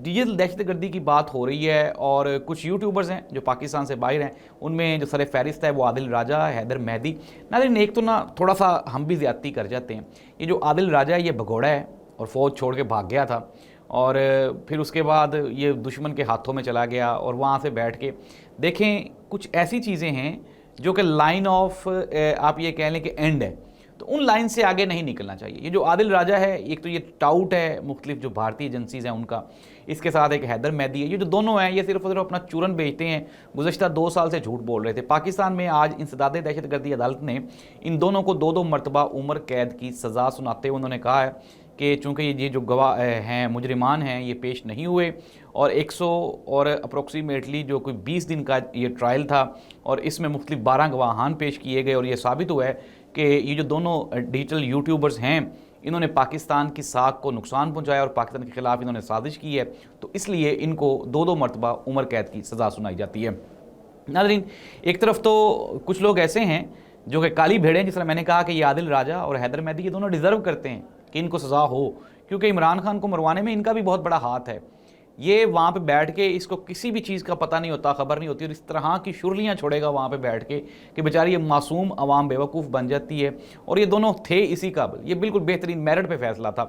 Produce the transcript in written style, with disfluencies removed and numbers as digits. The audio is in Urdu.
ڈیجیٹل دہشت گردی کی بات ہو رہی ہے اور کچھ یوٹیوبرز ہیں جو پاکستان سے باہر ہیں، ان میں جو سر فہرست ہے وہ عادل راجہ، حیدر مہدی۔ ناظرین ایک تو تھوڑا سا ہم بھی زیادتی کر جاتے ہیں۔ یہ جو عادل راجہ ہے یہ بھگوڑا ہے اور فوج چھوڑ کے بھاگ گیا تھا، اور پھر اس کے بعد یہ دشمن کے ہاتھوں میں چلا گیا اور وہاں سے بیٹھ کے دیکھیں کچھ ایسی چیزیں ہیں جو کہ لائن آف آپ یہ کہہ لیں کہ اینڈ ہے، تو ان لائن سے آگے نہیں نکلنا چاہیے۔ یہ جو عادل راجہ ہے ایک تو یہ ٹاؤٹ ہے مختلف جو بھارتی ایجنسیز ہیں ان کا، اس کے ساتھ ایک حیدر مہدی ہے، یہ جو دونوں ہیں یہ صرف اور صرف اپنا چورن بیچتے ہیں، گزشتہ 2 سال سے جھوٹ بول رہے تھے۔ پاکستان میں آج انسداد دہشت گردی عدالت نے ان دونوں کو 2 مرتبہ عمر قید کی سزا سناتے ہوئے انہوں نے کہا ہے کہ چونکہ یہ جو گواہ ہیں مجرمان ہیں یہ پیش نہیں ہوئے، اور 100 اور اپروکسیمیٹلی جو کوئی 20 دن کا یہ ٹرائل تھا، اور اس میں مختلف 12 گواہان پیش کیے گئے، اور یہ ثابت ہوا ہے کہ یہ جو دونوں ڈیجیٹل یوٹیوبرز ہیں انہوں نے پاکستان کی ساکھ کو نقصان پہنچایا اور پاکستان کے خلاف انہوں نے سازش کی ہے، تو اس لیے ان کو 2 مرتبہ عمر قید کی سزا سنائی جاتی ہے۔ ناظرین ایک طرف تو کچھ لوگ ایسے ہیں جو کہ کالی بھیڑیں، جس طرح میں نے کہا کہ یہ عادل راجہ اور حیدر مہدی یہ دونوں ڈیزرو کرتے ہیں کہ ان کو سزا ہو، کیونکہ عمران خان کو مروانے میں ان کا بھی بہت بڑا ہاتھ ہے۔ یہ وہاں پہ بیٹھ کے اس کو کسی بھی چیز کا پتہ نہیں ہوتا، خبر نہیں ہوتی، اور اس طرح کی شرلیاں چھوڑے گا وہاں پہ بیٹھ کے کہ بیچاری یہ معصوم عوام بیوقوف بن جاتی ہے، اور یہ دونوں تھے اسی قابل، یہ بالکل بہترین میرٹ پہ فیصلہ تھا۔